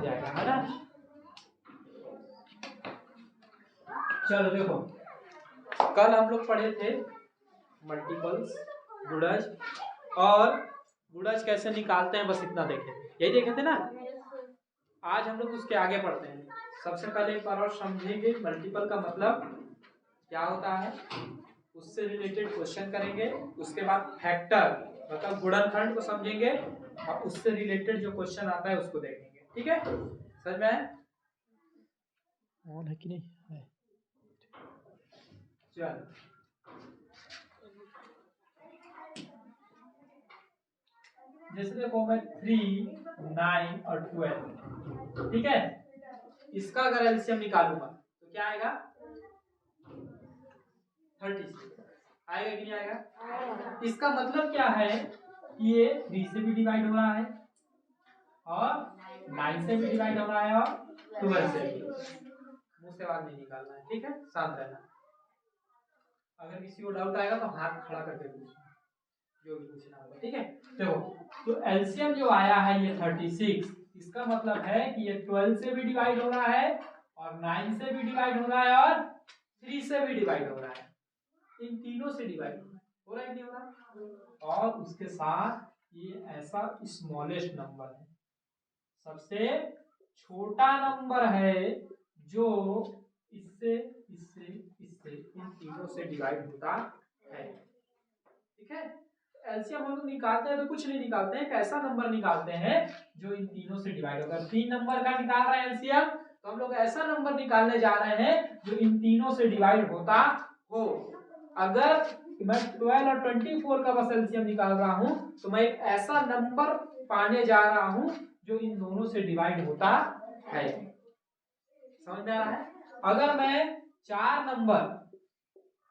जाएगा, है ना। चलो देखो, कल हम लोग पढ़े थे मल्टीपल्स, गुणज, और गुणज कैसे निकालते हैं, बस इतना देखे थे, यही देखे थे ना। आज हम लोग उसके आगे पढ़ते हैं। सबसे पहले एक बार और समझेंगे मल्टीपल का मतलब क्या होता है, उससे रिलेटेड क्वेश्चन करेंगे। उसके बाद फैक्टर मतलब गुणनखंड को समझेंगे, और उससे रिलेटेड जो क्वेश्चन आता है उसको देखेंगे। ठीक है, समझ में आया? ऑन है कि नहीं है? चलो जैसे देखो, मैं 3, 9 और 12, ठीक है, इसका अगर एलसीएम निकालूंगा तो क्या आएगा? 36 आएगा कि नहीं आएगा? इसका मतलब क्या है कि ये 3 से भी डिवाइड हो रहा है, और 9 से भी डिवाइड हो रहा है, और 12 से भी। मुंह से आवाज नहीं निकालना है, ठीक है, शांत रहना। अगर किसी को डाउट आएगा तो हाथ खड़ा करके पूछना, जो भी पूछना होगा, ठीक है। तो एलसीएम जो आया है ये 36, इसका मतलब है कि ये 12 से भी डिवाइड हो रहा है, और 9 से भी डिवाइड हो रहा है, और 3 से भी डिवाइड हो रहा है। इन तीनों से डिवाइड हो रहा है कि नहीं हो रहा? और उसके साथ ये ऐसा स्मॉलेस्ट नंबर है, सबसे छोटा नंबर है जो इससे इससे इससे इन तीनों से डिवाइड होता है। ठीक है, एलसीएम हम लोग निकालते हैं तो कुछ नहीं निकालते हैं, एक ऐसा नंबर निकालते हैं जो इन तीनों से डिवाइड होगा। 3 नंबर का निकाल रहे हैं एलसीएम, तो हम लोग ऐसा नंबर निकालने जा रहे हैं जो इन तीनों से डिवाइड होता हो। अगर मैं 12 और 24 का बस एलसीएम निकाल रहा हूं, तो मैं एक ऐसा नंबर पाने जा रहा हूं जो इन दोनों से डिवाइड होता है। समझ में आ रहा है? अगर मैं 4 नंबर,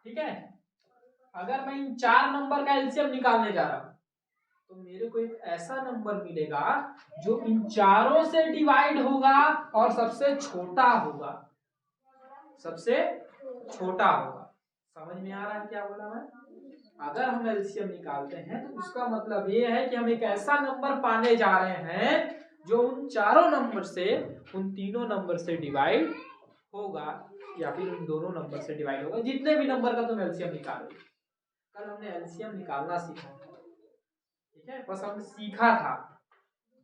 ठीक है, अगर मैं इन 4 नंबर का एलसीएम निकालने जा रहा हूं, तो मेरे को एक ऐसा नंबर मिलेगा जो इन चारों से डिवाइड होगा और सबसे छोटा होगा, सबसे छोटा होगा। समझ में आ रहा है क्या बोला मैं? अगर हम एलसीएम निकालते हैं तो उसका मतलब ये है कि हम एक ऐसा नंबर पाने जा रहे हैं जो उन चारों नंबर से, उन तीनों नंबर से डिवाइड होगा, या फिर उन दोनों नंबर से डिवाइड होगा, जितने भी नंबर का तुम एलसीएम निकालो। कल हमने एलसीएम निकालना सीखा, ठीक है, बस हमने सीखा था।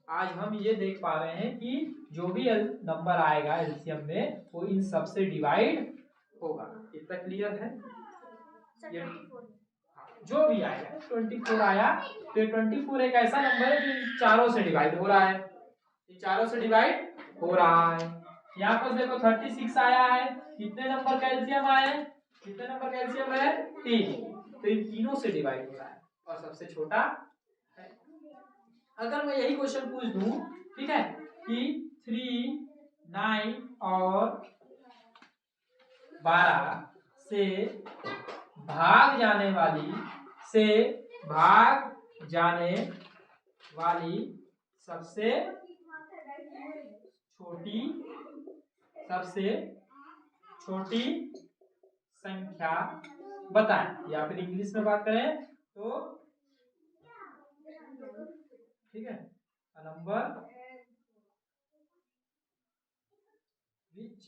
आज हम ये देख पा रहे हैं कि जो भी नंबर आएगा एलसीएम में वो इन सब से डिवाइड होगा। इतना क्लियर है? ये जो भी आएगा, 24 आया तो 24 एक ऐसा नंबर है जो इन चारों से डिवाइड हो रहा है, इन चारों से डिवाइड हो रहा है। यहाँ पर देखो 36 आया है, कितने नंबर का एलसीएम आया है? कितने नंबर का एलसीएम है? 3, तो इन तीनों से डिवाइड हो रहा है और सबसे छोटा है। अगर मैं यही क्वेश्चन पूछ दूं, ठीक है, कि 3, 9 और 12 से भाग जाने वाली सबसे छोटी संख्या बताएं, या फिर इंग्लिश में बात करें तो, ठीक है, number which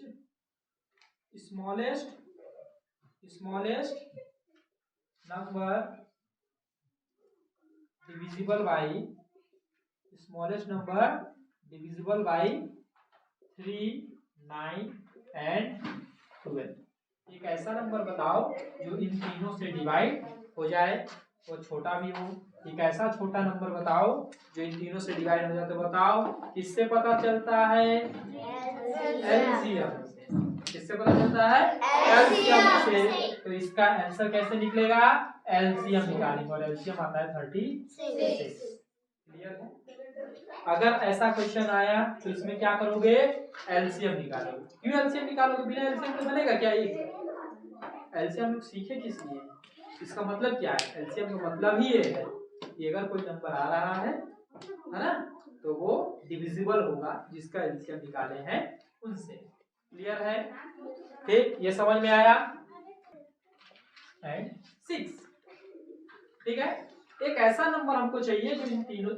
smallest number divisible by 3, 9 and 12। एक ऐसा नंबर बताओ जो इन तीनों से डिवाइड हो जाए और छोटा भी हो। एक ऐसा छोटा नंबर बताओ जो इन तीनों से डिवाइड हो जाए। तो बताओ किससे पता चलता है? एलसीएम से। किससे पता चलता है? एलसीएम से। तो इसका आंसर कैसे निकलेगा? एलसीएम निकालेंगे, और एलसीएम आता है 36। क्लियर है? अगर ऐसा क्वेश्चन आया तो इसमें क्या करोगे? एलसीएम निकालोगे। क्यों एलसीएम निकालोगे? बिना एलसीएम तो बनेगा क्या ये? एलसीएम लोग सीखे किस लिए? इसका मतलब क्या है? एलसीएम का मतलब ही ये है कि अगर कोई नंबर आ रहा है ना, तो वो डिविजिबल होगा जिसका एलसीएम निकाले हैं उनसे। क्लियर है? ठीक, ये समझ में आया? एंड 6, ठीक है, एक ऐसा नंबर हमको चाहिए जो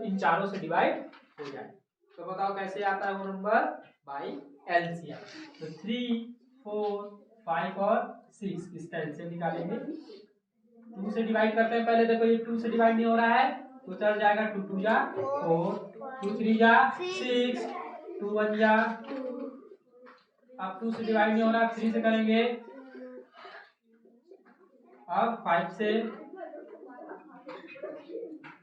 इन चारों से डिवाइड हो जाए। तो बताओ कैसे आता है वो नंबर? By LCM. तो 3, 4, 5 और 6 इसका एलसीएम निकालेंगे। 2 से डिवाइड करते हैं पहले। देखो ये 2 से डिवाइड नहीं हो रहा है तो चल जाएगा 2 2 जा 4, 2 3 जा 6, 2 1 जा। अब 2 से डिवाइड नहीं हो रहा, 3 से करेंगे। अब 5 से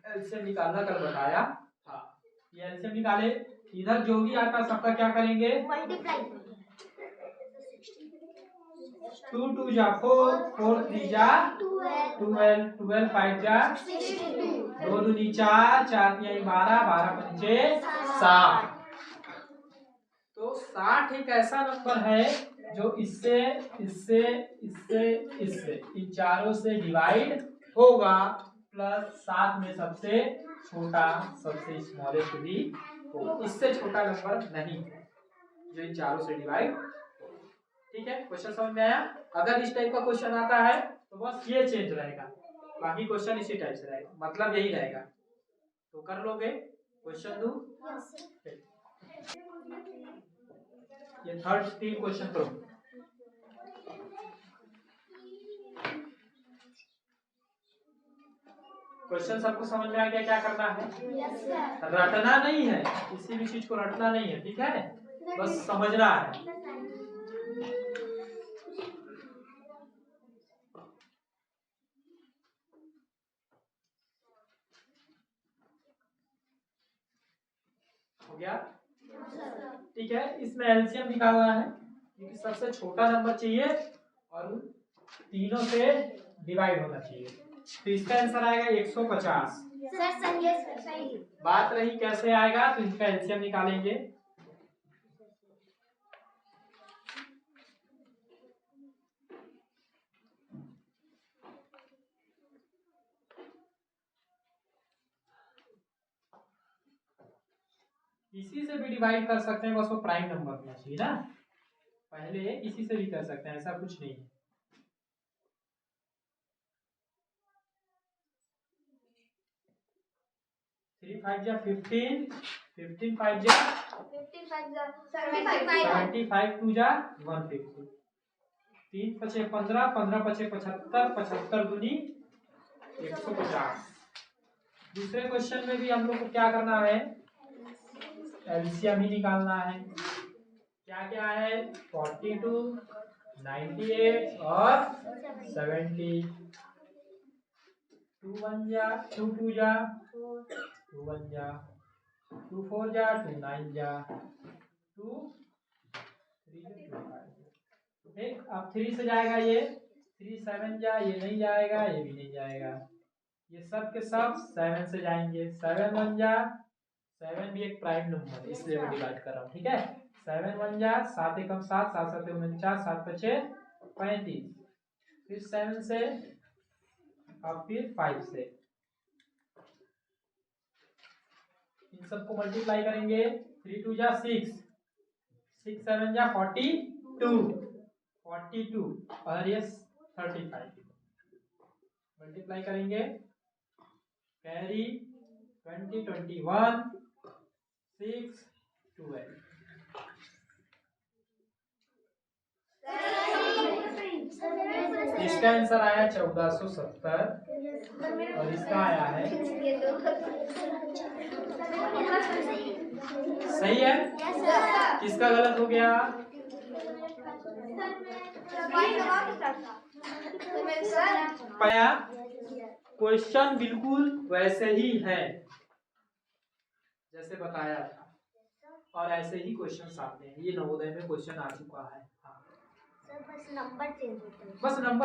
एलसीएम निकालना कल बताया था। ये एलसीएम निकाले, इधर जो भी आता सबका क्या करेंगे? मल्टीप्लाई। 2 2 जा 4, 4 3 जा 12, 12 5 जा 2 2 4, 4 3 12, 12 5 60। तो 60 एक ऐसा नंबर है जो इससे इससे इससे इससे इन चारों से डिवाइड होगा, प्लस साथ में सबसे छोटा सबसे स्मॉलेस्ट भी होगा। इससे छोटा नंबर नहीं है जो इन चारों से डिवाइड। ठीक है, क्वेश्चन समझ में आया? अगर इस टाइप का क्वेश्चन आता है तो बस ये चेंज रहेगा, बाकी क्वेश्चन इसी टाइप से रहेगा, मतलब यही रहेगा। तो कर लोगे? क्वेश्चन दो। ये थर्ड 3 क्वेश्चन करो। क्वेश्चन सबको समझ में आ गया क्या करना है? रटना नहीं है, किसी भी चीज को रटना नहीं है, ठीक है, बस समझना है। हो गया? ठीक है, इसमें एलसीएम निकालना है क्योंकि सबसे छोटा नंबर चाहिए और उन तीनों से डिवाइड होना चाहिए। तो इसका आंसर आएगा 150। बात रही कैसे आएगा, तो इसका एलसीएम निकालेंगे। इसी से भी डिवाइड कर सकते हैं, बस वो प्राइम नंबर होना चाहिए ना। पहले इसी से भी कर सकते हैं, ऐसा कुछ नहीं है। 3 5 जा 15, 15 5 जा 75, 2 जा 150, 3 5 15, 15 5 75, 75 दूनी 150। दूसरे क्वेश्चन में भी हम लोग को क्या करना है? एलसीएम ही निकालना है। क्या क्या है? 42, 98 और 70। 2 1 जा 2 2 जा 2 1 जा 2 4 जा 2 9 जा 2 3 2 5। ठीक, अब 3 से जाएगा ये 3 7 जा, ये नहीं जाएगा, ये भी नहीं जाएगा, ये सब के सब 7 से जाएंगे। 7 1 जा 7 भी एक प्राइम नंबर है इसलिए मैं डिवाइड कर रहा हूँ। ठीक है, 7 1 जा 7 एकम 7, 7 7 49, 7 5 35, फिर 7 से अब फिर 5 से इन सबको मल्टीप्लाई करेंगे। 3 2 जा 6, 6 7 जा 42 और ये 35 मल्टीप्लाई करेंगे। कैरी 20 21 6 12। इसका आंसर आया 1470 और इसका आया है सही है। किसका गलत हो गया? पाया क्वेश्चन बिल्कुल वैसे ही है जैसे बताया था और ऐसे ही क्वेश्चन आते हैं। ये नवोदय में क्वेश्चन आ चुका है। हाँ, बस नंबर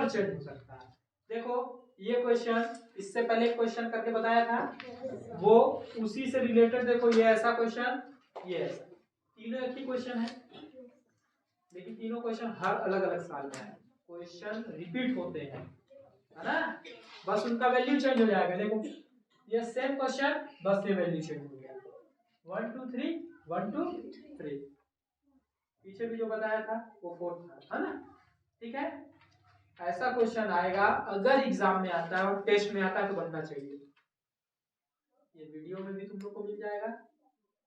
चेंज हो सकता है। देखो ये क्वेश्चन इससे पहले क्वेश्चन करके बताया था, वो उसी से रिलेटेड। देखो ये ऐसा क्वेश्चन, ये ऐसा, तीनों एक ही क्वेश्चन है लेकिन तीनों क्वेश्चन हर अलग अलग साल में है। क्वेश्चन रिपीट होते हैं, है ना, बस उनका वैल्यू चेंज हो जाएगा। देखो ये सेम क्वेश्चन, बस ये वैल्यू चेंज हो गया। 1 2 3 1 2 3। पीछे भी जो बताया था वो 4 था, है ना। ठीक है, ऐसा क्वेश्चन आएगा अगर एग्जाम में आता है और टेस्ट में आता है तो बनना चाहिए। ये वीडियो में भी तुम लोग को मिल जाएगा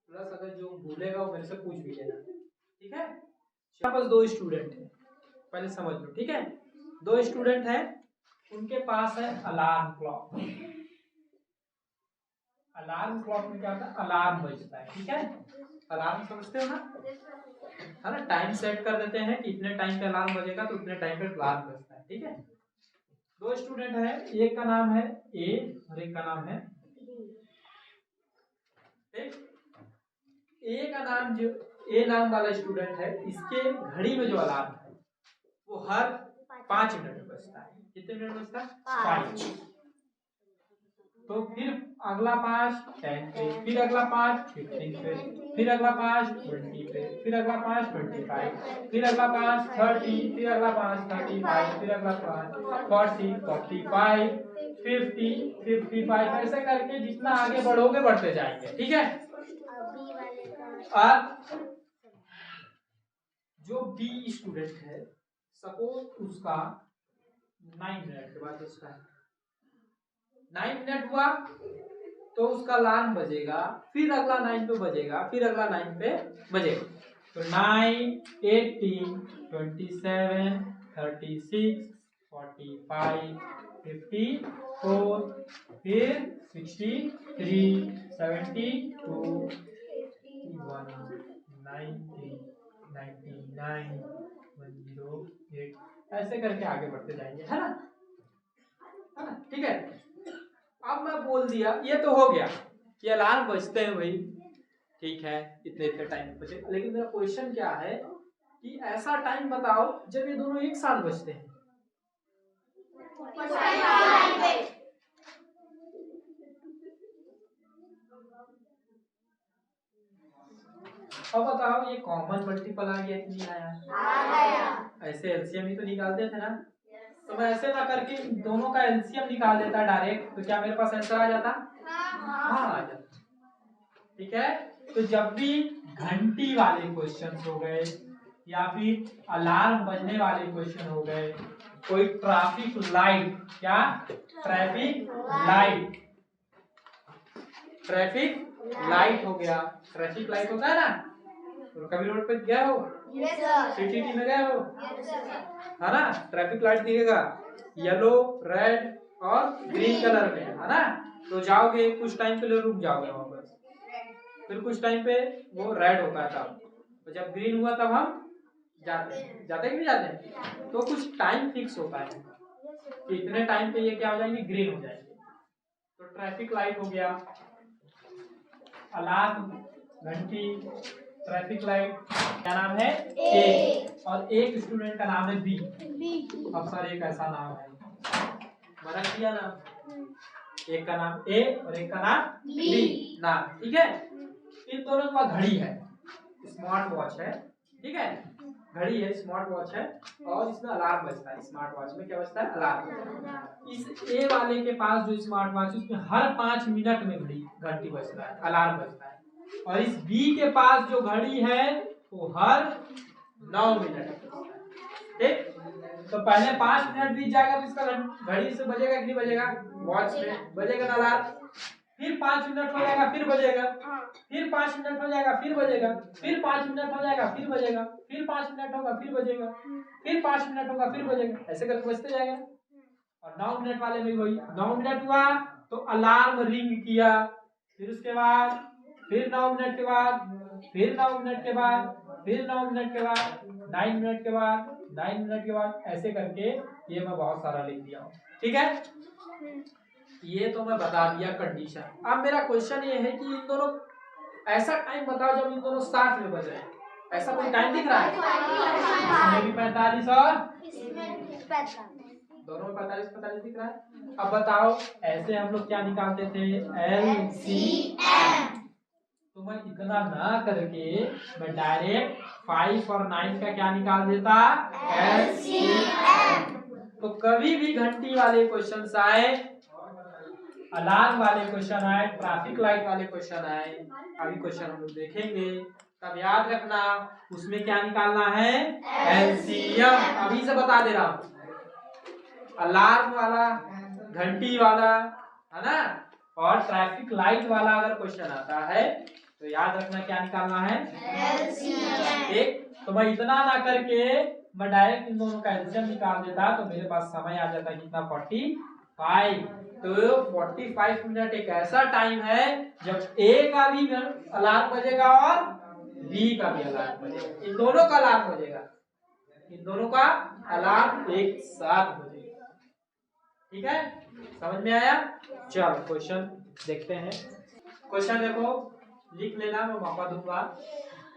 प्लस अगर जो भूलेगा वो मेरे से पूछ भी लेना, ठीक है। यहाँ पास 2 स्टूडेंट हैं, पहले समझ लो, ठीक है। 2 स्टूडेंट हैं, उनके पास है अलार्म क्लॉक। अलार्म क्लॉक में क्या होता है, अलार्म बजता है, ठीक है। अलार्म समझते हो ना, है ना, टाइम सेट कर देते हैं कि इतने टाइम पे अलार्म बजेगा तो उतने टाइम पे अलार्म बजता है, ठीक है। 2 स्टूडेंट है, एक का नाम है ए और एक का नाम है ठीक। ए का नाम, जो ए नाम वाला स्टूडेंट है, इसके घड़ी में जो अलार्म है वो हर 5 मिनट में बजता है। कितने मिनट बजता है, 5। तो फिर अगला 5 10 पे, फिर अगला 5 15 पे, फिर अगला 5 20 पे, फिर अगला 5 25, फिर अगला 5 30, फिर अगला 5 35, फिर अगला 5 40 45 50 55, ऐसे करके जितना आगे बढ़ोगे बढ़ते जाएंगे, ठीक है। अब जो बी स्टूडेंट है, सपोज उसका 9 मिनट के बाद उसका 9 मिनट हुआ तो उसका अलार्म बजेगा, फिर अगला 9 पे बजेगा, फिर अगला 9 पे बजेगा। तो 9 18 27 36 45 54 फिर 63 72 51 90 99 108, ऐसे करके आगे बढ़ते जाएंगे, है ना, ठीक है। अब मैं बोल दिया, ये तो हो गया, ये अलार्म बजते हैं भाई, ठीक है, इतने इतने टाइम बजे। लेकिन मेरा क्वेश्चन क्या है कि ऐसा टाइम बताओ जब ये दोनों एक साथ बजते हैं। अब बताओ ये कॉमन मल्टीपल आ गया कि नहीं आया? ऐसे एलसीएम ही तो निकालते थे ना, तो मैं ऐसे ना करके दोनों का एलसीएम निकाल देता डायरेक्ट, तो क्या मेरे पास आंसर आ जाता? हाँ आ जाता, ठीक है। तो जब भी घंटी वाले क्वेश्चन हो गए या फिर अलार्म बजने वाले क्वेश्चन हो गए, कोई ट्रैफिक लाइट, क्या ट्रैफिक लाइट, ट्रैफिक लाइट हो गया, ट्रैफिक लाइट होता है ना, तो कभी रोड पे गए हो, सिटी में गए हो, है ना, ट्रैफिक लाइट दिखेगा येलो रेड और ग्रीन कलर में, है ना, तो जाओगे कुछ टाइम के लिए रुक जाओगे वहां पर, फिर कुछ टाइम पे वो रेड होता है तब, तो जब ग्रीन हुआ तब हम जाते कि नहीं जाते। तो कुछ टाइम फिक्स होता है कि इतने टाइम पे ये क्या हो जाएंगे, ग्रीन हो जाएंगे। तो ट्रैफिक लाइट हो गया, अलार्म, घंटी, ट्रैफिक लाइट, क्या नाम है ए, और एक स्टूडेंट का नाम है बी। अब सर एक ऐसा नाम है, बना दिया नाम, एक का नाम ए और एक का नाम बी नाम, ठीक है। इन दोनों के पास घड़ी है, स्मार्ट वॉच है, ठीक है, घड़ी है, स्मार्ट वॉच है, और इसमें अलार्म बजता है। स्मार्ट वॉच में क्या बजता है, अलार्म। इस ए वाले के पास जो स्मार्ट वॉच है उसमें हर 5 मिनट में घंटी बजता है, अलार्म बजता है, और इस बी के पास जो घड़ी है वो हर 9 मिनट, ठीक। तो पहले 5 मिनट बीत जाएगा तो इसका घड़ी से बजेगा कि नहीं बजेगा, वॉच में बजेगा ना अलार्म, फिर 5 मिनट हो जाएगा फिर बजेगा, फिर 5 मिनट हो जाएगा फिर बजेगा, फिर 5 मिनट हो जाएगा फिर बजेगा, फिर 5 मिनट होगा फिर बजेगा, फिर 5 मिनट होगा फिर बजेगा, ऐसे करके बजते जाएगा। और 9 मिनट वाले में वही, 9 मिनट हुआ तो अलार्म रिंग किया, फिर उसके बाद फिर 9 मिनट के बाद, फिर 9 मिनट के बाद, फिर 9 मिनट के बाद, 9 मिनट के बाद, 9 मिनट के बाद, ऐसे करके ये मैं बहुत सारा लिख दिया हूँ, ठीक है। ये तो मैं बता दिया कंडीशन। अब मेरा क्वेश्चन ये है कि इन दोनों ऐसा टाइम बताओ जब इन दोनों साथ में बज रहे हैं, ऐसा कोई टाइम दिख रहा है? इसमें भी 45 और दोनों में 45 दिख रहा है। अब बताओ ऐसे हम लोग क्या निकालते थे, LCM। तो मैं इतना ना करके मैं डायरेक्ट 5 और 9 का क्या निकाल देता, LCM। तो कभी भी घंटी वाले क्वेश्चन आए, अलार्म वाले क्वेश्चन आए, ट्रैफिक लाइट वाले क्वेश्चन आए, अभी क्वेश्चन हम लोग देखेंगे, तब याद रखना उसमें क्या निकालना है, LCM। अभी से बता दे रहा हूँ, अलार्म वाला, घंटी वाला, है ना, और ट्रैफिक लाइट वाला अगर क्वेश्चन आता है तो याद रखना क्या निकालना है, LCM। ठीक। तो मैं इतना ना करके मैं डायरेक्ट इन दोनों का एलसीएम निकाल देता तो मेरे पास समय आ जाता कितना 45। तो 45 मिनट एक ऐसा टाइम है जब ए का भी अलार्म बजेगा और बी का भी अलार्म बजेगा, इन दोनों का अलार्म बजेगा, इन दोनों का अलार्म एक साथ बजेगा। ठीक है, समझ में आया। चलो क्वेश्चन देखते हैं। क्वेश्चन देखो, लिख लेना, मैं मौका दूंगा।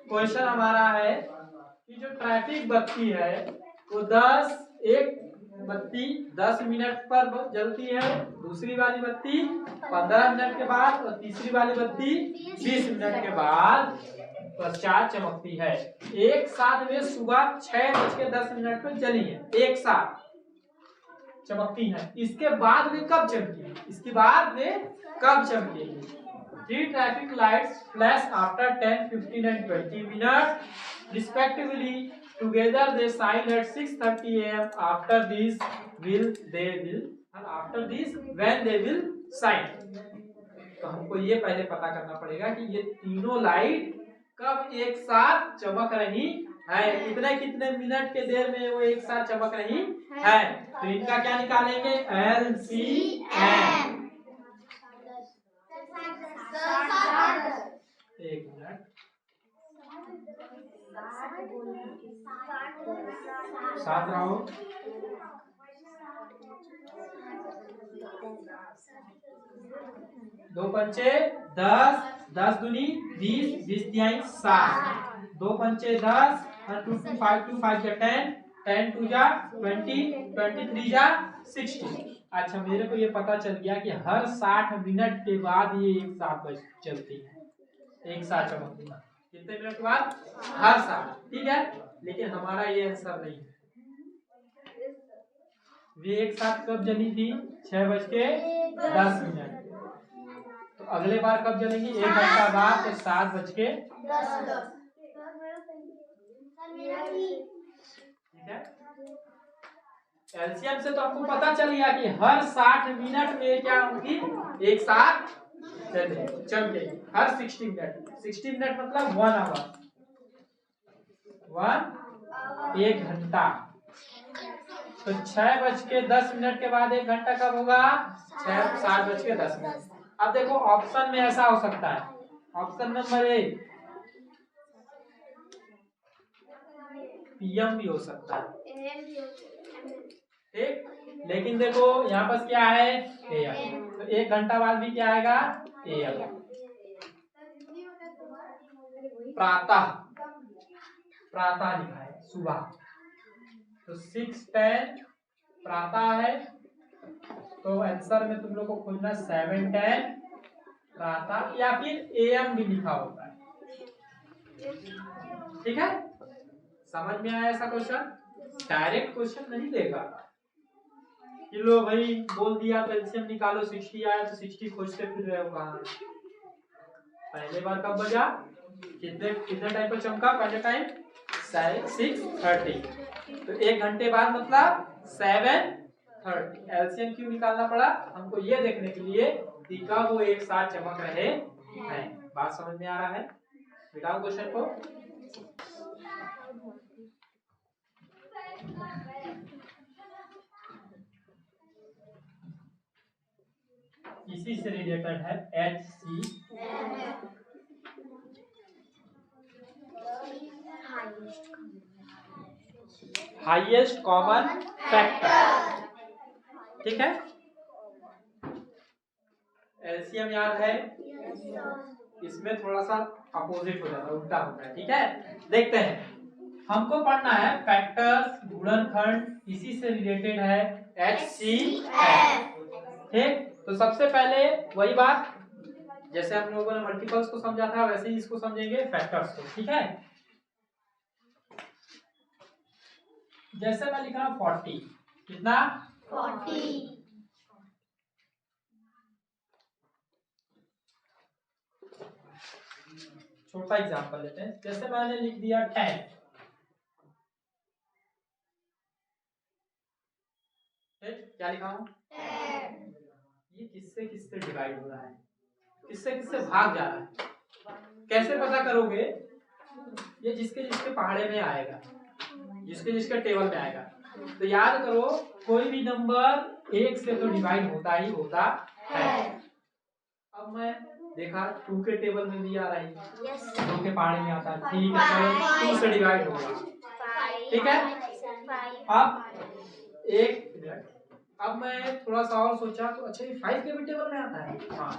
क्वेश्चन हमारा है कि जो ट्रैफिक बत्ती है वो एक बत्ती 10 मिनट पर जलती है, दूसरी वाली बत्ती 15 मिनट के बाद और तीसरी वाली बत्ती 20 मिनट के बाद पश्चात चमकती है। एक साथ में सुबह 6:10 पर जली है, एक साथ चमकती है। इसके बाद में कब चमकेगी, इसके बाद में कब चमकेगी? 3 traffic lights flash after 10, 15 and 20 minutes respectively. Together they shine at 6:30 a.m. After this when they will shine. तो हमको ये पहले पता करना पड़ेगा कि ये तीनों लाइट कब एक साथ चमक रही है, कितने कितने मिनट के देर में वो एक साथ चमक रही है। तो इनका क्या निकालेंगे, LCM। एक मिनट, 7 रहो, 2 पंचे 10, 10 दूनी 20, 20 तिहाई 60, 2 पंचे 10, 2 2 5 2 5 जा 10, 10 2 जा 20, 23 जा 60। अच्छा, मेरे को ये पता चल गया कि हर 60 मिनट के बाद ये एक साथ चलती है, एक साथ चमकती है। कितने मिनट के बाद? हर 60, ठीक है। लेकिन हमारा ये आंसर नहीं है। वे एक साथ कब जली थी? 6:10। तो अगले बार कब जलेंगी? 1 घंटा बाद, तो 7:10। ठीक है। एलसीएम से तो आपको पता चल गया कि हर 60 मिनट में क्या होगी, एक साथ चमकेगी। हर 60 मिनट, 60 मिनट मतलब 1 आवर, 1 घंटा। तो 6:10 के बाद 1 घंटा कब होगा? 7:10। अब देखो ऑप्शन में ऐसा हो सकता है, ऑप्शन नंबर 1 पीएम भी हो सकता है, ठीक। लेकिन देखो यहाँ पर क्या है, एएम। तो 1 घंटा बाद भी क्या आएगा, एएम। प्रातः, प्रातः लिखा है, सुबह। तो 6:10 प्रातः है, तो आंसर में तुम लोग को खोजना 7:10 प्रातः, या फिर एएम भी लिखा होता है। ठीक है, समझ में आया ऐसा क्वेश्चन? डायरेक्ट क्वेश्चन नहीं देगा कि लो भाई बोल दिया तो एलसीएम निकालो, 60 आया तो 60 खोजते फिर रहे हो कहाँ। पहले बार कब बजा, कितने कितने टाइम पर चमका? पहले टाइम 6:30। तो 1 घंटे बाद मतलब 7:30। एलसीएम क्यों निकालना पड़ा? हमको ये देखने के लिए कि कब वो एक साथ चमक रहे हैं। बात समझ में आ रहा है? मिटाओ क्वेश्चन को। इसी से रिलेटेड है HCF, हाईएस्ट कॉमन फैक्टर। ठीक है, एलसीएम याद है, इसमें थोड़ा सा अपोजिट हो जाता है, उल्टा होता है। ठीक है, देखते हैं। हमको पढ़ना है फैक्टर्स, गुणनखंड, इसी से रिलेटेड है HCF। ठीक, तो सबसे पहले वही बात, जैसे हम लोगों ने मल्टीपल्स को समझा था वैसे ही इसको समझेंगे, फैक्टर्स को। ठीक है, जैसे मैं लिख रहा हूं 40, कितना? 40। छोटा एग्जांपल लेते हैं, जैसे मैंने लिख दिया 10। क्या लिखा हूं? 10। ये किससे किससे डिवाइड हो रहा है, किससे किससे भाग जा रहा है? कैसे पता करोगे? ये जिसके जिसके पहाड़े में आएगा, जिसके जिसके टेबल में आएगा। तो याद करो, कोई भी नंबर 1 से तो डिवाइड होता ही होता है। अब मैं देखा 2 के टेबल में भी आ रहा है, 2 के पहाड़े में आता है, ठीक है, चलो 2 से डिवाइड होगा, ठीक है। अब मैं थोड़ा सा और सोचा तो अच्छा ये 5 के भी टेबल में आता है, हाँ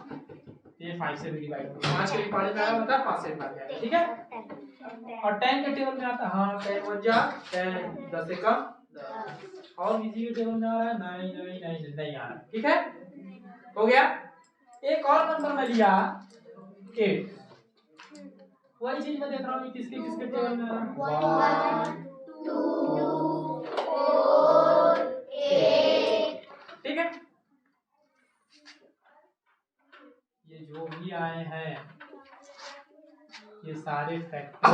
ये 5 से भी डिवाइड होगा, 5 के पहाड़े में आया मतलब 5 से डिवाइड आएगा, ठीक है। और 10 के टेबल में आता है, हाँ 10 1 जा 10, 10 से कम 10। और किसी के टेबल में आ रहा है नहीं आ रहा, ठीक है, हो गया। एक और नंबर में लिया 8, वही चीज मैं देख रहा हूँ किसके किसके टेबल में आ रहा है, 1 2 4 8, ठीक है। ये जो भी आए हैं ये सारे फैक्टर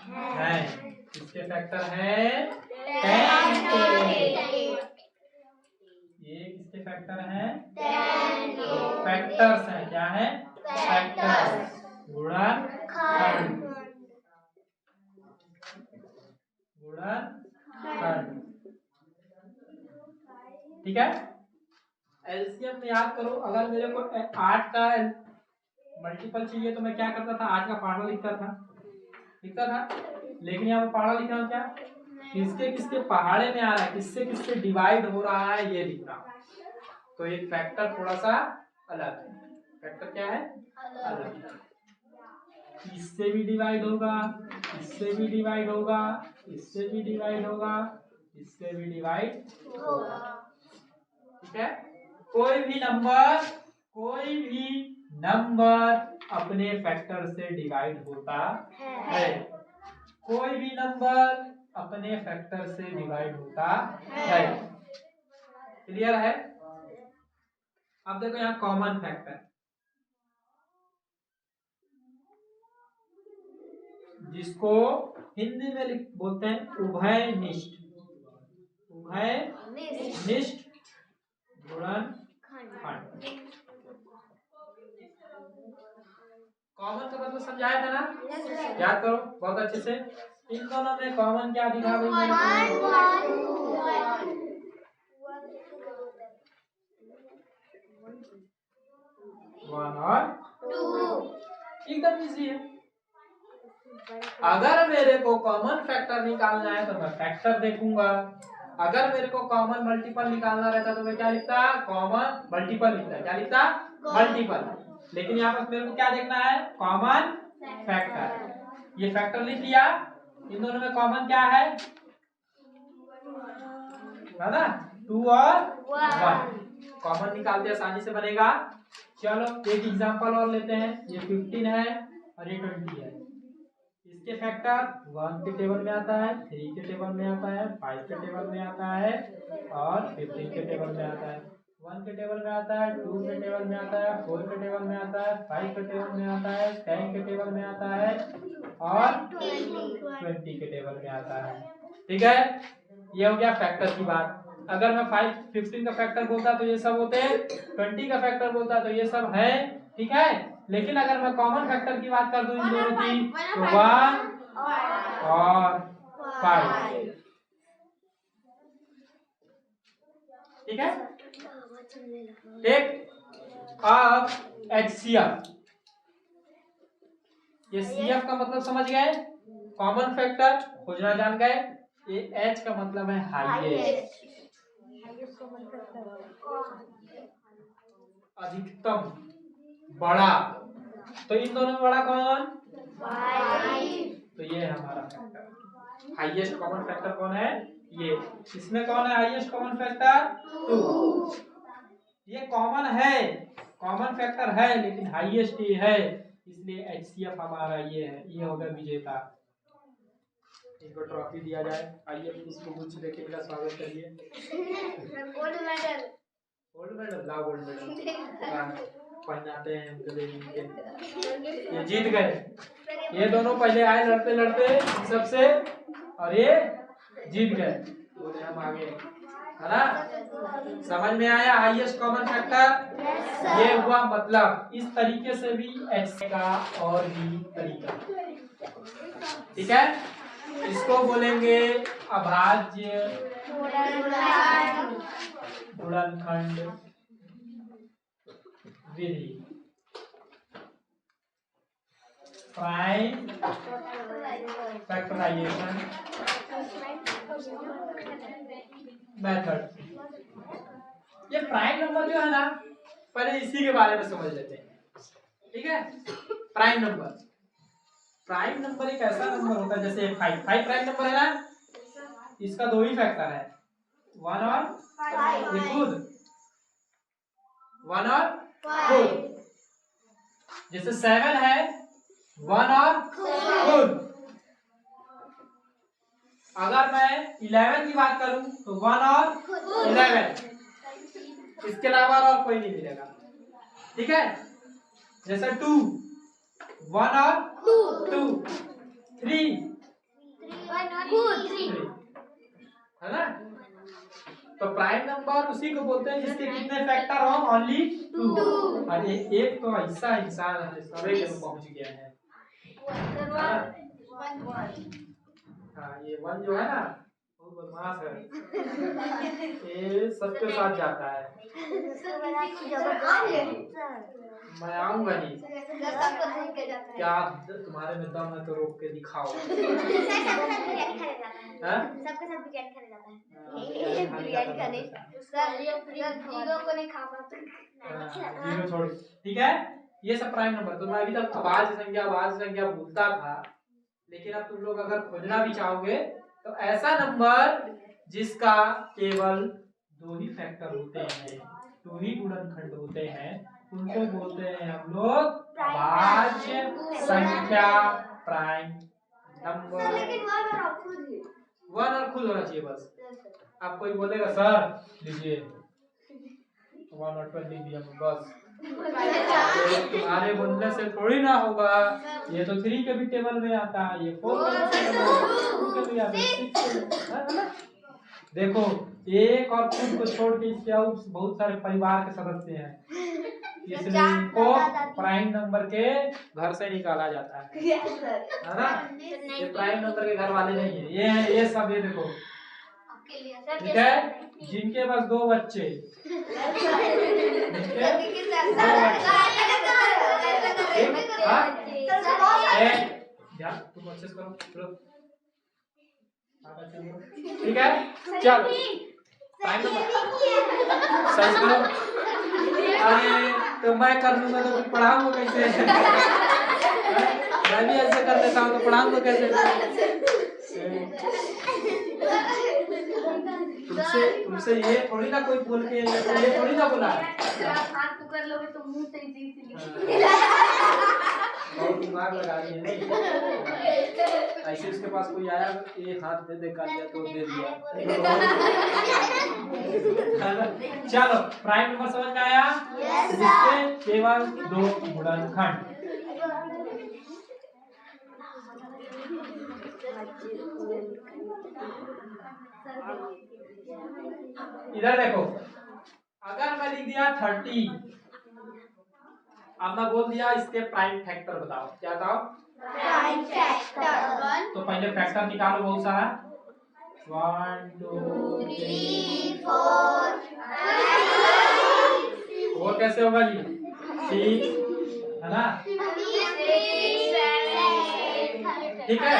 हैं, किसके फैक्टर हैं? 10 के। ये किसके फैक्टर हैं? 10 के। फैक्टर्स हैं, क्या है? फैक्टर्स, गुणनखंड, गुणनखंड, ठीक है। एलसीएम में याद करो, अगर मेरे को 8 का मल्टीपल चाहिए तो मैं क्या करता था? 8 का पहाड़ा लिखता था, लेकिन यहाँ पर पहाड़ा लिख रहा हूँ क्या? किसके किसके पहाड़े में आ रहा है, किससे किससे डिवाइड हो रहा है, ये लिख रहा हूँ। तो ये फैक्टर थोड़ा सा अलग है। फैक्टर क्या है? अलग। इससे भी डिवाइड होगा, इससे भी डिवाइड होगा, इससे भी डिवाइड होगा, इससे भी डिवाइड होगा, ठीक है। कोई भी नंबर अपने फैक्टर से डिवाइड होता है, कोई भी नंबर अपने फैक्टर से डिवाइड होता है, क्लियर है। अब देखो यहाँ कॉमन फैक्टर, जिसको हिंदी में बोलते हैं उभयनिष्ठ, उभयनिष्ठ गुणनखंड। कॉमन का मतलब समझाया था ना, याद करो बहुत अच्छे से। इन दोनों में कॉमन क्या दिखा भाई? 1 और 2, एकदम इजी है। अगर मेरे को कॉमन फैक्टर निकालना है तो मैं फैक्टर देखूंगा, अगर मेरे को कॉमन मल्टीपल निकालना रहता तो मैं क्या लिखता? कॉमन मल्टीपल लिखता। क्या लिखता? मल्टीपल। लेकिन यहाँ पर मेरे को क्या देखना है? Common factor. ये फैक्टर लिख लिया, इन दोनों में कॉमन क्या है ना? 2 और 1 कॉमन निकालते आसानी से बनेगा। चलो एक एग्जांपल और लेते हैं। ये 15 है और ये 20 है। इसके फैक्टर 1 के टेबल में आता है, 3 के टेबल में आता है, 5 के टेबल में आता है और 15 के टेबल में आता है। 1 के टेबल में आता है, 2 के टेबल में आता है, 4 के टेबल में आता है, 5 के टेबल में आता है, 10 के टेबल में आता है और 20 के टेबल में आता है, ठीक है। ये हो गया फैक्टर की बात। अगर मैं 15 का फैक्टर बोलता तो ये सब होते, 20 का फैक्टर बोलता तो ये सब है, ठीक है। लेकिन अगर मैं कॉमन फैक्टर की बात कर दूं इन दोनों की, तो 1 और 5, ठीक है। एक अब HCF, ये CF का मतलब समझ गए, कॉमन फैक्टर खोजना जान गए। ये H का मतलब है हाईएस्ट, अधिकतम, बड़ा। तो इन दोनों में बड़ा कौन? 5। तो ये है हमारा फैक्टर। हाईएस्ट कॉमन फैक्टर कौन है? ये। इसमें कौन है हाईएस्ट कॉमन फैक्टर? 2। ये कॉमन है, कॉमन फैक्टर है लेकिन हाईएस्ट ये है, इसलिए HCF हमारा ये है। ये होगा विजेता। इनको ट्रॉफी दिया जाए। आइए इसको कुछ देके मेरा स्वागत करिए। गोल्ड मेडल, गोल्ड मेडल, ला गोल्ड मेडल पहनाते हैं उनको, ये जीत गए। ये दोनों पहले आए लड़ते लड़ते सबसे और ये जीत गए, बोले हम आगे। है ना? समझ में आया हाईएस्ट कॉमन फैक्टर? ये हुआ मतलब इस तरीके से भी ऐसे का और भी तरीका, ठीक है? इसको बोलेंगे अभाज्य गुणनखंड विधि, प्राइम फैक्टराइजेशन मेथड। ये प्राइम नंबर जो है ना, पहले इसी के बारे में समझ लेते हैं, ठीक है? प्राइम नंबर एक ऐसा नंबर होता है जैसे 5 प्राइम नंबर है ना, इसका दो ही फैक्टर है, 1 और खुद, 1 और खुद। जैसे 7 है 1 और खुद। अगर मैं 11 की बात करूं तो 1 और 11, इसके अलावा और कोई नहीं मिलेगा, ठीक है? जैसे 2 1 और 2, 3 है ना? तो प्राइम नंबर उसी को बोलते हैं जिसके कितने फैक्टर हो, ओनली 2। और एक तो ऐसा इंसान है सवे के पहुंच गया है, हाँ ये 1 जो है ना बहुत बदमाश है, ये सबके साथ जाता है। मैं आऊंगा नहीं, क्या तुम्हारे में दम है तो रोक के दिखाओ। जीरो छोड़, ठीक है? ये सब प्राइम नंबर। तो मैं अभी तक आवाज संख्या भूलता था, लेकिन अब तुम लोग अगर खोजना भी चाहोगे तो ऐसा नंबर जिसका केवल 2 ही फैक्टर होते हैं, 2 ही गुणनखंड होते हैं, उनको बोलते हैं हम लोग अभाज्य संख्या प्राइम नंबर। 1 और खुद होना चाहिए बस। अब कोई बोलेगा सर लीजिए 1 और 20 दिया बस, तुम्हारे बोलने से थोड़ी ना होगा, ये तो 3 के भी टेबल में आता है, ये 4 के भी आता है। देखो एक और खुद को छोड़ के इसके और बहुत सारे परिवार के सदस्य हैं, इसलिए इनको प्राइम नंबर के घर से निकाला जाता है ना? ये प्राइम नंबर के घर वाले नहीं है, ये सब ये देखो, ठीक है? जिनके पास 2 बच्चे, तुम अच्छे से करो, ठीक है? चलो टाइम सही करो। अरे तो मैं कर लूंगा तो पढ़ाऊंगा कैसे? मैं भी ऐसे कर लेता हूँ तो पढ़ाऊंगा कैसे? तुमसे ये थोड़ी ना कोई बोल के ये थोड़ी ना बोला हाथ पकड़ लोगे तो मुंह से ही बहुत दिमाग लगा रही है। ऐसे उसके पास कोई आया ये हाथ दे दे कर दिया तो दे दिया। चलो प्राइम नंबर समझ में आया? इसके केवल 2 गुणनखंड। इधर देखो, अगर मैं लिख दिया 30, अब मैं बोल दिया इसके प्राइम फैक्टर बताओ, क्या बताओ? Prime factor. तो पहले फैक्टर निकालो बहुत सारा, 1 2 3 4 और कैसे होगा जी? 6 है ना? ठीक है,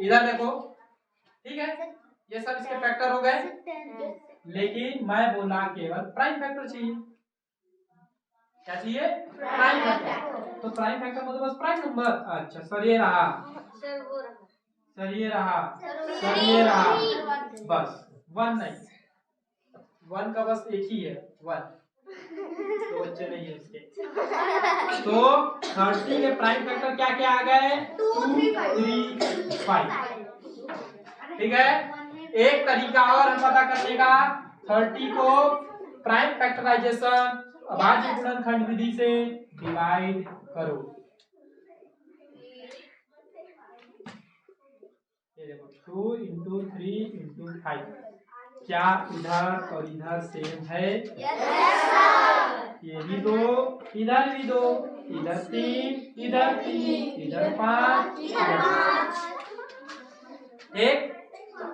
इधर देखो, ठीक है, ये सब इसके फैक्टर हो गए, लेकिन मैं बोला केवल प्राइम फैक्टर चाहिए। क्या चाहिए? Prime factor. तो प्राइम फैक्टर मतलब बस प्राइम नंबर। अच्छा सर ये रहा, सर ये रहा, सर ये रहा, बस 1 नहीं, 1 का बस एक ही है 1, तो बच्चे नहीं है इसके। तो 30 के प्राइम फैक्टर क्या क्या आ गए? 2 3 5। ठीक है, एक तरीका और हम पता करने का, 30 को प्राइम फैक्टराइजेशन अभाज्य गुणनखंड विधि से डिवाइड करो। ये देखो 2 × 3 × 5 क्या इधर और इधर सेम है? ये भी 2, इधर भी 2, इधर 3, इधर 3, इधर 5, इधर 5। एक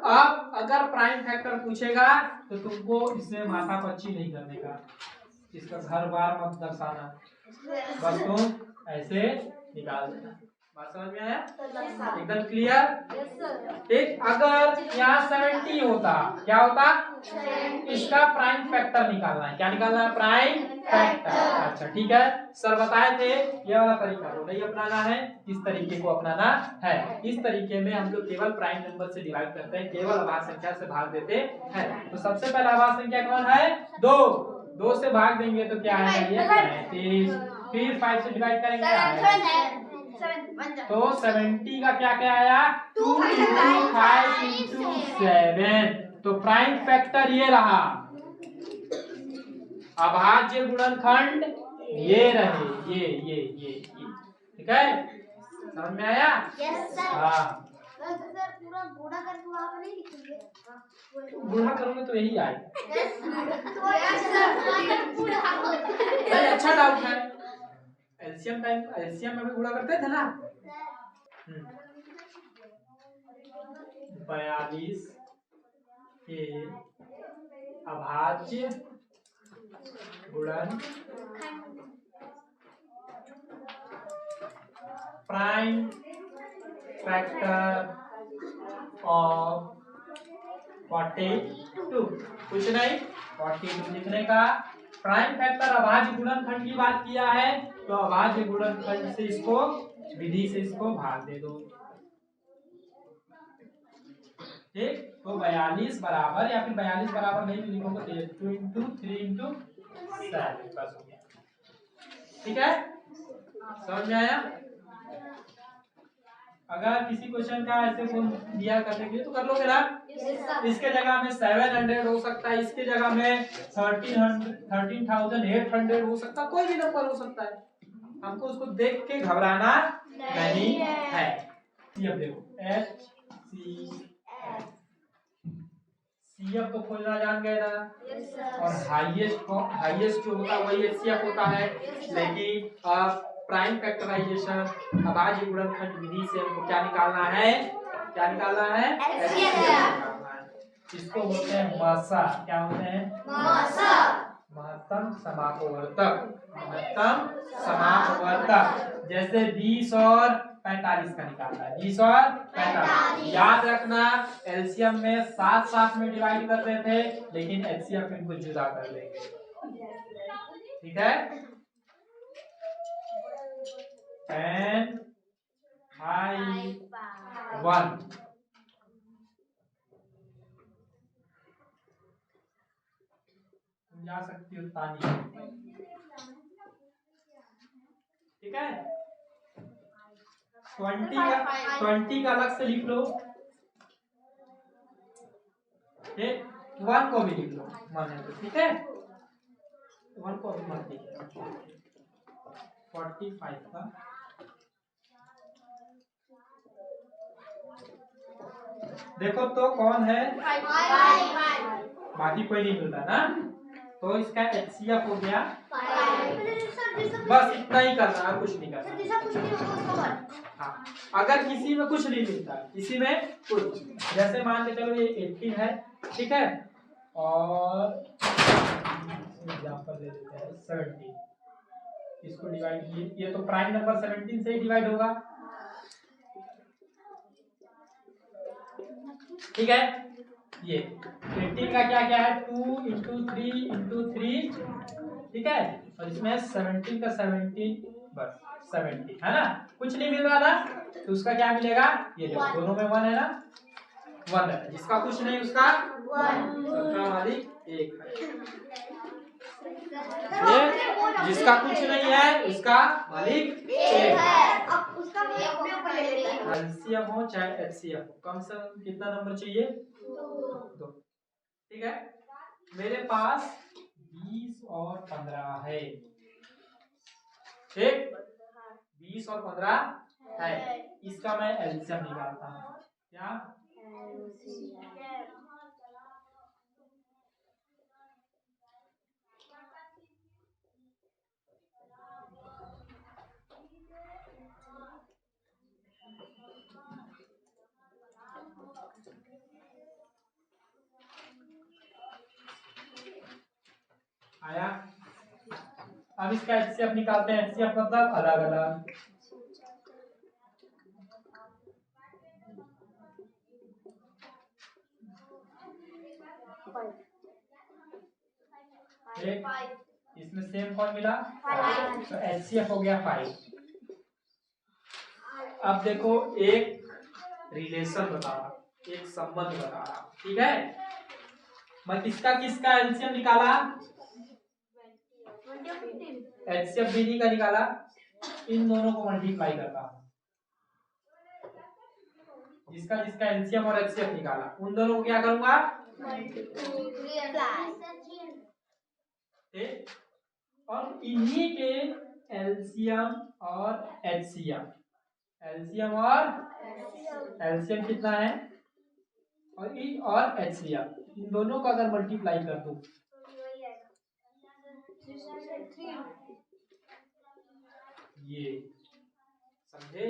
अब अगर प्राइम फैक्टर पूछेगा तो तुमको इसमें माथा पच्ची नहीं करने का, इसका घर बार मत दर्शाना, बस तुम ऐसे निकाल देना। बात समझ में आया? एकदम क्लियर? ठीक। अगर यहाँ 70 होता, क्या होता? इसका प्राइम फैक्टर निकालना है। क्या निकालना है? Prime factor. अच्छा ठीक है, सर बताए थे ये वाला तरीका तो नहीं अपनाना है, इस तरीके को अपनाना है। इस तरीके में हम लोग केवल प्राइम नंबर से डिवाइड करते हैं, केवल अभाज्य संख्या से भाग देते हैं। तो सबसे पहला अभाज्य संख्या कौन है? 2 से भाग देंगे तो क्या आएगा? ये 35। फिर 5 से डिवाइड करेंगे तो 70 का क्या क्या आया? 2 × 5 × 7। तो प्राइम फैक्टर ये रहा, अभाज्य गुणनखंड ये रहे, ये ठीक है? समझ में आया? हाँ। पूरा गुणा करके वहां पर नहीं लिखेंगे? गुणा करोगे तो यही आएगा। नहीं, अच्छा डाउट है। एलसीएम में भी गुणा करते थे ना। 42 के अभाज्य गुणन प्राइम फैक्टर ऑफ 42, कुछ नहीं 42 लिखने का। प्राइम फैक्टर अभाज्य गुणनखंड की बात किया है तो अभाज्य गुणनखंड से इसको विधि से इसको भाग दे दो। ठीक, तो 42 बराबर, या फिर 42 बराबर नहीं भी लिखोगे तो 2 × 3 × 7 बस हो गया। ठीक है, समझ में आया? अगर किसी क्वेश्चन का ऐसे फोन दिया करने के लिए तो कर लोगे ना। इसके जगह में 700 हो सकता है, इसके जगह में 13,800 हो सकता है, कोई भी नंबर हो सकता है। हमको उसको देख के घबराना नहीं है। ये देखो HCF तो खोजना जान गए ना। और हाईएस्ट जो होता है वही HCF होता है। लेकिन प्राइम फैक्टराइजेशन अभाज्य गुणनखंड विधि से हमको क्या निकालना है? क्या निकालना है? HCF। इसको बोलते हैं मसा। क्या होते हैं? मसा। महत्तम समापवर्तक। महत्तम समापवर्तक। जैसे 20 और 45 का निकालना है। 20 और 45 याद रखना, एलसीएम में साथ साथ में डिवाइड करते थे, लेकिन एचसीएफ इनको जुदा कर देंगे। ठीक है? 10 5 1 जा सकती हो तानी। ठीक है, 20 का अलग से लिख लो। ठीक, 1 को भी लिख लो माने तो। ठीक है, 1 को भी मत लिखो। 45 का देखो तो कौन है? बाकी कोई नहीं मिलता ना, तो इसका HCF हो गया। बस इतना ही करना है, कुछ नहीं करना। हाँ, अगर किसी में कुछ नहीं मिलता, किसी में कुछ, जैसे मान के चलो ये 18 है, ठीक है, और एग्जांपल ले लेते हैं 17, इसको डिवाइड किए, ये तो प्राइम नंबर 17 से ही डिवाइड होगा। ठीक है, ये 18 का क्या क्या है? 2 × 3 × 3, ठीक है, और इसमें 17 का 17, बस 70 है ना। कुछ नहीं मिल रहा ना, तो उसका क्या मिलेगा? ये देखो दोनों में 1 है ना, 1 है। जिसका कुछ नहीं उसका 1, सबका मालिक 1 है। ये जिसका कुछ नहीं है उसका मालिक 1 है। एलसीएम हो चाहे एचसीएफ हो, कम से कम कितना नंबर चाहिए? 2। ठीक है, मेरे पास 20 और 15 है। ठीक, 20 और 15 है, इसका मैं एलसीएम निकालता हूँ। क्या? आया। अब इसका एचसीएफ निकालते हैं। एचसीएफ मतलब अलग अलग। एक इसमें सेम कौन मिला? तो एचसीएफ हो गया 5। अब देखो एक रिलेशन बता रहा, एक संबंध बता रहा, ठीक है। मैं किसका किसका एलसीएम निकाला? एचसीएफ बीडी का निकाला। इन दोनों को मल्टीप्लाई करता हूं। जिसका जिसका एलसीएम और एचसीएफ निकाला उन दोनों को क्या करूंगा? ठीक। और इन्हीं के एलसीएम और एचसीएम, एलसीएम और एलसीएम कितना है और एचसीएम, इन दोनों का अगर मल्टीप्लाई कर दूं ये, समझे?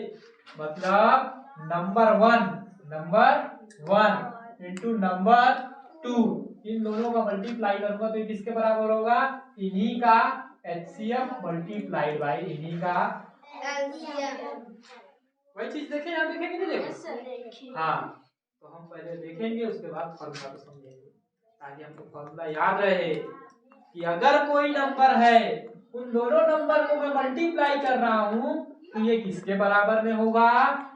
मतलब नंबर 1 इंटू नंबर 2, इन दोनों का मल्टीप्लाई करूंगा तो ये किसके बराबर होगा? इन्हीं का एचसीएफ मल्टीप्लाइड बाय इन्हीं का एलसीएम। वही चीज देखें या देखेंगे नहीं देखें? हाँ, तो हम पहले देखेंगे उसके बाद फॉर्मूला को समझेंगे ताकि हमको फॉर्मूला याद रहे कि अगर कोई नंबर है उन दोनों नंबर को मैं मल्टीप्लाई कर रहा हूं तो ये किसके बराबर में होगा?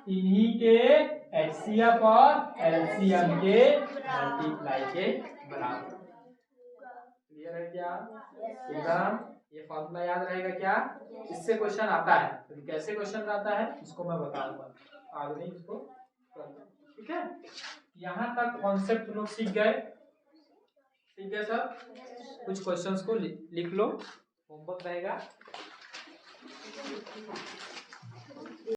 इन्हीं के एचसीएफ और एलसीएम के मल्टीप्लाई के बराबर। क्लियर है क्या? एकदम। ये फॉर्मूला याद रहेगा क्या? इससे क्वेश्चन आता है, तो कैसे क्वेश्चन आता है उसको मैं बताऊंगा आज नहीं, इसको ठीक है। यहाँ तक कॉन्सेप्ट लोग सीख गए? ठीक है सर, कुछ क्वेश्चंस को लिख लो, होमवर्क रहेगा।